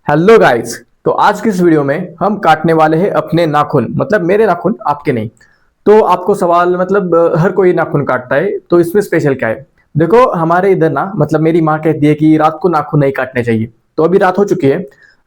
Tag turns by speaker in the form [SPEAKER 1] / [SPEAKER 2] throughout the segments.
[SPEAKER 1] Hello guys. तो आज की इस वीडियो में हम काटने वाले हैं अपने नाखून, मतलब मेरे नाखून, आपके नहीं। तो आपको सवाल, मतलब हर कोई नाखून काटता है, तो इसमें स्पेशल क्या है? देखो, हमारे इधर ना, मतलब मेरी माँ कहती है कि रात को नाखून नहीं काटने चाहिए। तो अभी रात हो चुकी है,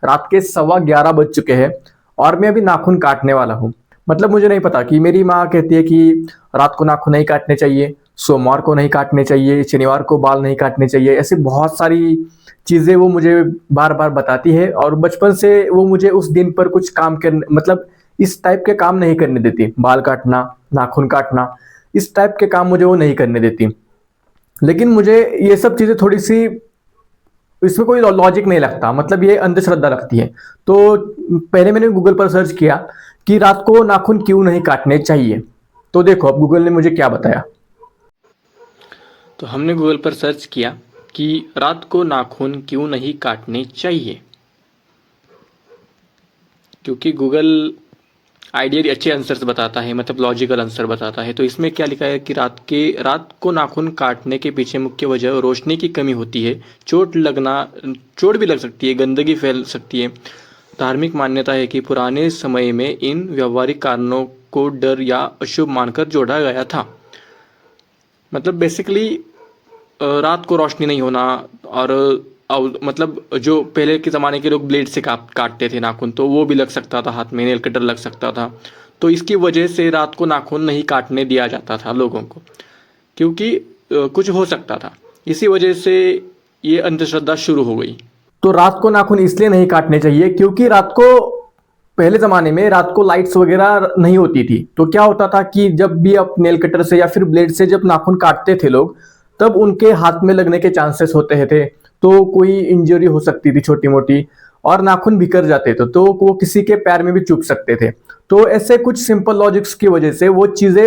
[SPEAKER 1] रात के 11:15 बज चुके हैं और मैं अभी नाखून काटने वाला हूँ। मतलब मुझे नहीं पता कि मेरी माँ कहती है कि रात को नाखून नहीं काटने चाहिए, सोमवार को नहीं काटने चाहिए, शनिवार को बाल नहीं काटने चाहिए, ऐसी बहुत सारी चीजें वो मुझे बार बार बताती है। और बचपन से वो मुझे उस दिन पर कुछ काम करने, मतलब इस टाइप के काम नहीं करने देती। बाल काटना, नाखून काटना, इस टाइप के काम मुझे वो नहीं करने देती। लेकिन मुझे ये सब चीजें थोड़ी सी, इसमें कोई लॉजिक नहीं लगता, मतलब ये अंधश्रद्धा लगती है। तो पहले मैंने गूगल पर सर्च किया कि रात को नाखून क्यों नहीं काटने चाहिए। तो देखो अब गूगल ने मुझे क्या बताया।
[SPEAKER 2] तो हमने गूगल पर सर्च किया कि रात को नाखून क्यों नहीं काटने चाहिए, क्योंकि गूगल आइडियली अच्छे आंसर्स बताता है, मतलब लॉजिकल आंसर बताता है। तो इसमें क्या लिखा है कि रात को नाखून काटने के पीछे मुख्य वजह रोशनी की कमी होती है, चोट भी लग सकती है, गंदगी फैल सकती है। धार्मिक मान्यता है कि पुराने समय में इन व्यवहारिक कारणों को डर या अशुभ मानकर जोड़ा गया था। मतलब बेसिकली रात को रोशनी नहीं होना, और मतलब जो पहले के ज़माने के लोग ब्लेड से काटते थे नाखून, तो वो भी लग सकता था, हाथ में नेल कटर लग सकता था। तो इसकी वजह से रात को नाखून नहीं काटने दिया जाता था लोगों को, क्योंकि कुछ हो सकता था। इसी वजह से ये अंधश्रद्धा शुरू हो गई।
[SPEAKER 1] तो रात को नाखून इसलिए नहीं काटने चाहिए क्योंकि रात को, पहले जमाने में रात को लाइट्स वगैरह नहीं होती थी। तो क्या होता था कि जब भी आप नेल कटर से या फिर ब्लेड से जब नाखून काटते थे लोग, तब उनके हाथ में लगने के चांसेस होते थे। तो कोई इंजरी हो सकती थी छोटी मोटी, और नाखून बिखर जाते थे, तो वो किसी के पैर में भी चुभ सकते थे। तो ऐसे कुछ सिंपल लॉजिक्स की वजह से वो चीजें,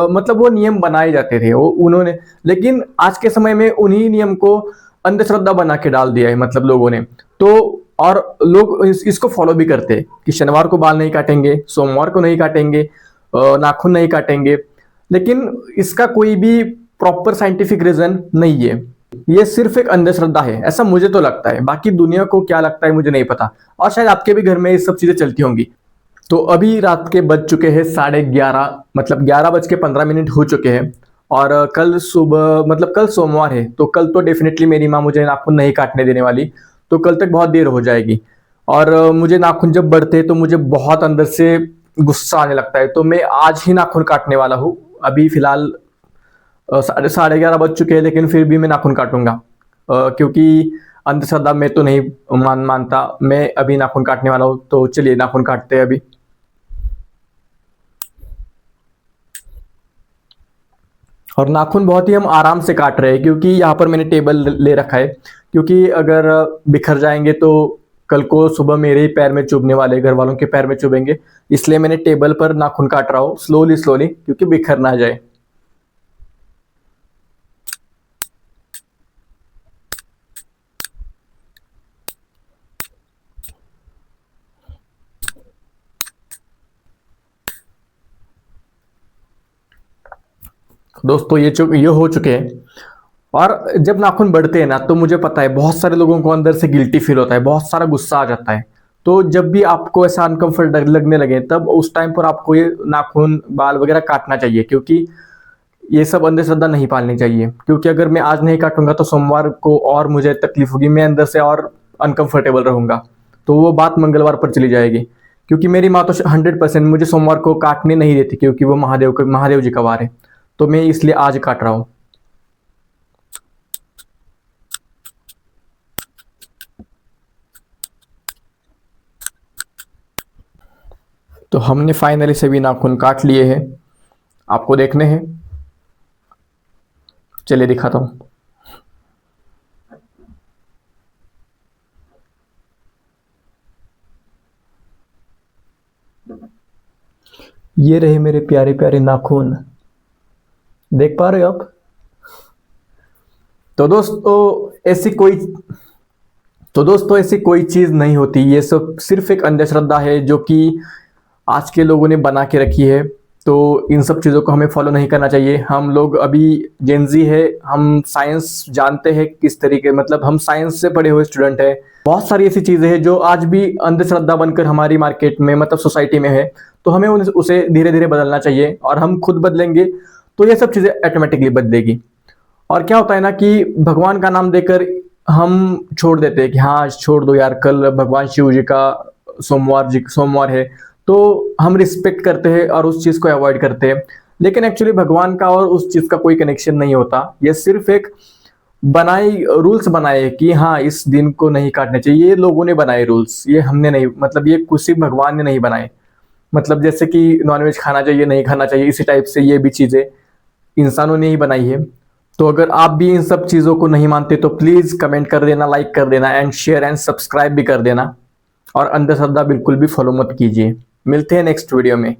[SPEAKER 1] मतलब वो नियम बनाए जाते थे वो उन्होंने। लेकिन आज के समय में उन्हीं नियम को अंधश्रद्धा बना के डाल दिया है, मतलब लोगों ने। तो और लोग इसको फॉलो भी करते हैं कि शनिवार को बाल नहीं काटेंगे, सोमवार को नहीं काटेंगे, नाखून नहीं काटेंगे। लेकिन इसका कोई भी प्रॉपर साइंटिफिक रीजन नहीं है। ये सिर्फ एक अंधश्रद्धा है, ऐसा मुझे तो लगता है। बाकी दुनिया को क्या लगता है मुझे नहीं पता, और शायद आपके भी घर में ये सब चीजें चलती होंगी। तो अभी रात के बज चुके हैं 11:30, मतलब 11:15 हो चुके हैं। और कल सुबह, मतलब कल सोमवार है, तो कल तो डेफिनेटली मेरी माँ मुझे नाखून नहीं काटने देने वाली। तो कल तक बहुत देर हो जाएगी। और मुझे नाखून जब बढ़ते हैं तो मुझे बहुत अंदर से गुस्सा आने लगता है। तो मैं आज ही नाखून काटने वाला हूँ। अभी फिलहाल साढ़े 11 बज चुके हैं, लेकिन फिर भी मैं नाखून काटूंगा, क्योंकि अंधश्रद्धा में तो नहीं मानता। मैं अभी नाखून काटने वाला हूँ, तो चलिए नाखून काटते हैं अभी। और नाखून बहुत ही हम आराम से काट रहे हैं, क्योंकि यहाँ पर मैंने टेबल ले रखा है। क्योंकि अगर बिखर जाएंगे तो कल को सुबह मेरे ही पैर में चुभने वाले, घर वालों के पैर में चुभेंगे। इसलिए मैंने टेबल पर नाखून काट रहा हूँ, स्लोली स्लोली, क्योंकि बिखर ना जाए। दोस्तों ये हो चुके हैं। और जब नाखून बढ़ते हैं ना, तो मुझे पता है बहुत सारे लोगों को अंदर से गिल्टी फील होता है, बहुत सारा गुस्सा आ जाता है। तो जब भी आपको ऐसा अनकंफर्ट लगने लगे, तब उस टाइम पर आपको ये नाखून, बाल वगैरह काटना चाहिए। क्योंकि ये सब अंधश्रद्धा नहीं पालनी चाहिए। क्योंकि अगर मैं आज नहीं काटूंगा तो सोमवार को और मुझे तकलीफ होगी, मैं अंदर से और अनकंफर्टेबल रहूंगा। तो वो बात मंगलवार पर चली जाएगी। क्योंकि मेरी माँ तो 100% मुझे सोमवार को काटने नहीं देती, क्योंकि वो महादेव जी का वार है। तो मैं इसलिए आज काट रहा हूँ। तो हमने फाइनली सभी नाखून काट लिए हैं। आपको देखने हैं, चलिए दिखाता हूँ। ये रहे मेरे प्यारे प्यारे नाखून, देख पा रहे हो आप? तो दोस्तों ऐसी कोई तो दोस्तों ऐसी कोई चीज नहीं होती। ये सब सिर्फ एक अंधश्रद्धा है जो कि आज के लोगों ने बना के रखी है। तो इन सब चीज़ों को हमें फॉलो नहीं करना चाहिए। हम लोग अभी जेनजी है, हम साइंस जानते हैं किस तरीके, मतलब हम साइंस से पढ़े हुए स्टूडेंट है। बहुत सारी ऐसी चीज़ें हैं जो आज भी अंधश्रद्धा बनकर हमारी मार्केट में, मतलब सोसाइटी में है, तो हमें उसे धीरे धीरे बदलना चाहिए। और हम खुद बदलेंगे तो ये सब चीज़ें ऑटोमेटिकली बदलेगी। और क्या होता है ना कि भगवान का नाम देकर हम छोड़ देते हैं कि हाँ छोड़ दो यार, कल भगवान शिव जी का सोमवार है, तो हम रिस्पेक्ट करते हैं और उस चीज़ को अवॉइड करते हैं। लेकिन एक्चुअली भगवान का और उस चीज़ का कोई कनेक्शन नहीं होता। ये सिर्फ एक रूल्स बनाए कि हाँ इस दिन को नहीं काटने चाहिए, ये लोगों ने बनाए रूल्स, ये हमने नहीं, मतलब ये किसी भगवान ने नहीं बनाए। मतलब जैसे कि नॉनवेज खाना चाहिए नहीं खाना चाहिए, इसी टाइप से ये भी चीज़ें इंसानों ने ही बनाई है। तो अगर आप भी इन सब चीज़ों को नहीं मानते तो प्लीज़ कमेंट कर देना, लाइक कर देना एंड शेयर एंड सब्सक्राइब भी कर देना। और अंधश्रद्धा बिल्कुल भी फॉलो मत कीजिए। मिलते हैं नेक्स्ट वीडियो में।